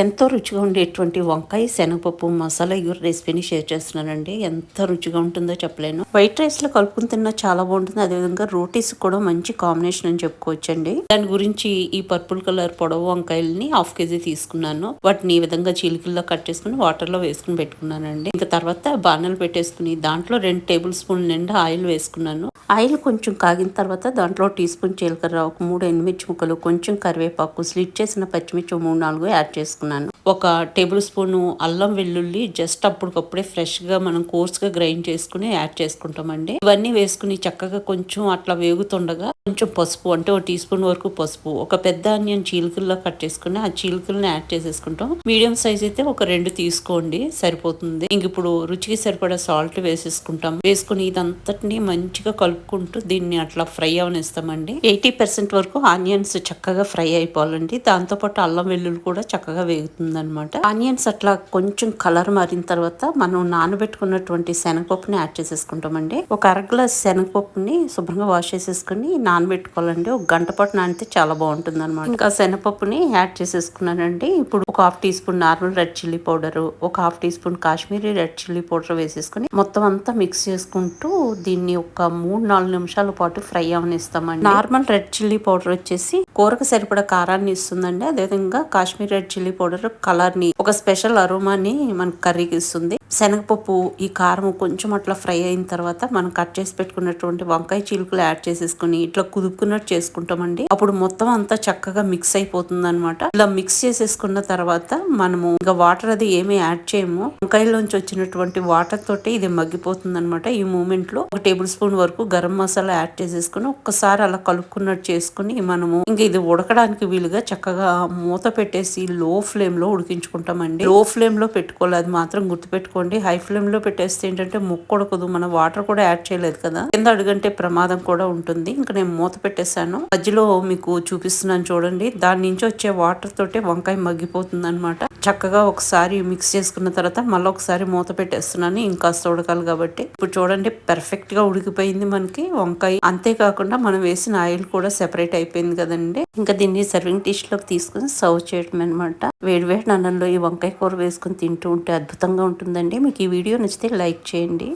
ఎంతో రుచిగా ఉండేటువంటి వంకాయ శనగపప్పు మసాలా ఎగురు రెసిపీని షేర్ చేస్తున్నానండి. ఎంత రుచిగా ఉంటుందో చెప్పలేను. వైట్ రైస్ లో కలుపుకుని తిన్నా చాలా బాగుంటుంది. అదేవిధంగా రోటీస్ కూడా మంచి కాంబినేషన్ అని చెప్పుకోవచ్చండి. దాని గురించి ఈ పర్పుల్ కలర్ పొడవు వంకాయలని 1/2 kg తీసుకున్నాను. వాటిని ఈ విధంగా చీలికల్లో కట్ చేసుకుని వాటర్ లో వేసుకుని పెట్టుకున్నానండి. ఇంకా తర్వాత బాణలు పెట్టేసుకుని దాంట్లో 2 టేబుల్ స్పూన్ల నిండా ఆయిల్ వేసుకున్నాను. ఆయిల్ కొంచెం కాగిన తర్వాత దాంట్లో టీ స్పూన్ జీలకర్ర, ఒక 3 ఎండుమిర్చి ముక్కలు, కొంచెం కరివేపాకు, స్లిట్ చేసిన పచ్చిమిర్చి 3-4 యాడ్ చేసుకున్నాను. ఒక టేబుల్ స్పూను అల్లం వెల్లుల్లి జస్ట్ అప్పటికప్పుడే ఫ్రెష్ గా మనం కోర్స్ గా గ్రైండ్ చేసుకుని యాడ్ చేసుకుంటామండి. ఇవన్నీ వేసుకుని చక్కగా కొంచెం అట్లా వేగుతుండగా కొంచెం పసుపు, అంటే ఒక టీ స్పూన్ వరకు పసుపు, ఒక పెద్ద ఆనియన్ చీలికల్లో కట్ చేసుకుని ఆ చీలికల్ని యాడ్ చేసేసుకుంటాం. మీడియం సైజ్ అయితే ఒక 2 తీసుకోండి, సరిపోతుంది. ఇంక ఇప్పుడు రుచికి సరిపడా సాల్ట్ వేసేసుకుంటాం. వేసుకుని ఇదంతటిని మంచిగా కలుపుకుంటూ దీన్ని అట్లా ఫ్రై అవనిస్తామండి. 80% వరకు ఆనియన్స్ చక్కగా ఫ్రై అయిపోవాలండి. దాంతో పాటు అల్లం వెల్లుల్లి కూడా చక్కగా వేగుతుంది అనమాట. ఆనియన్స్ అట్లా కొంచెం కలర్ మారిన తర్వాత మనం నానబెట్టుకున్నటువంటి శనగపప్పుని యాడ్ చేసేసుకుంటామండి. ఒక 1/2 గ్లాస్ శనగపప్పుని శుభ్రంగా వాష్ చేసేసుకుని నానబెట్టుకోవాలండి. ఒక గంట పాటు నానితే చాలా బాగుంటుంది అనమాట. ఇంకా శనగపప్పుని యాడ్ చేసేసుకున్నానండి. ఇప్పుడు ఒక 1/2 teaspoon normal red chilli powder, ఒక 1/2 teaspoon Kashmiri red chilli powder వేసేసుకుని మొత్తం అంతా మిక్స్ చేసుకుంటూ దీన్ని ఒక 3-4 నిమిషాల పాటు ఫ్రై అవనిస్తామండి. నార్మల్ రెడ్ చిల్లీ పౌడర్ వచ్చేసి కూరకు సరిపడా కారాన్ని ఇస్తుందండి. అదేవిధంగా Kashmir red chilli powder colour ని, ఒక స్పెషల్ అరోమాని మన కర్రీకి ఇస్తుంది. శనగపప్పు ఈ కారం కొంచెం అట్లా ఫ్రై అయిన తర్వాత మనం కట్ చేసి పెట్టుకున్నటువంటి వంకాయ చీలుకలు యాడ్ చేసేసుకుని ఇట్లా కుదుపుకున్నట్టు చేసుకుంటామండి. అప్పుడు మొత్తం అంతా చక్కగా మిక్స్ అయిపోతుంది అనమాట. ఇలా మిక్స్ చేసేసుకున్న తర్వాత మనము ఇంకా వాటర్ అది ఏమి యాడ్ చేయము. వంకాయలోంచి వచ్చినటువంటి వాటర్ తోటి ఇది మగ్గిపోతుంది అనమాట. ఈ మూమెంట్ లో ఒక టేబుల్ స్పూన్ వరకు గరం మసాలా యాడ్ చేసేసుకుని ఒక్కసారి అలా కలుపుకున్నట్టు చేసుకుని మనము ఇంకా ఇది ఉడకడానికి వీలుగా చక్కగా మూత పెట్టేసి లో ఫ్లేమ్ లో ఉడికించుకుంటామండి. లో ఫ్లేమ్ లో పెట్టుకోవాలి, అది మాత్రం గుర్తుపెట్టుకోండి. హై ఫ్లేమ్ లో పెట్టేస్తే ఏంటంటే ముక్క ఉడకదు, మన వాటర్ కూడా యాడ్ చేయలేదు కదా, కింద అడుగంటే ప్రమాదం కూడా ఉంటుంది. ఇంకా నేను మూత పెట్టేశాను. మధ్యలో మీకు చూపిస్తున్నాను చూడండి, దాని నుంచి వచ్చే వాటర్ తోటే వంకాయ మగ్గిపోతుంది అనమాట. చక్కగా ఒకసారి మిక్స్ చేసుకున్న తర్వాత మళ్ళీ ఒకసారి మూత పెట్టేస్తున్నాను, ఇంకాస్త ఉడకాలి కాబట్టి. ఇప్పుడు చూడండి పర్ఫెక్ట్ గా ఉడికిపోయింది మనకి వంకాయ. అంతేకాకుండా మనం వేసిన ఆయిల్ కూడా సెపరేట్ అయిపోయింది కదండి. ఇంకా దీన్ని సర్వింగ్ డిష్ లోకి తీసుకుని సర్వ్ చేయడం అనమాట. వేడివేడి అన్నంలో ఈ వంకాయ కూర వేసుకుని తింటూ ఉంటే అద్భుతంగా ఉంటుందండి. మీకు ఈ వీడియో నచ్చితే లైక్ చేయండి.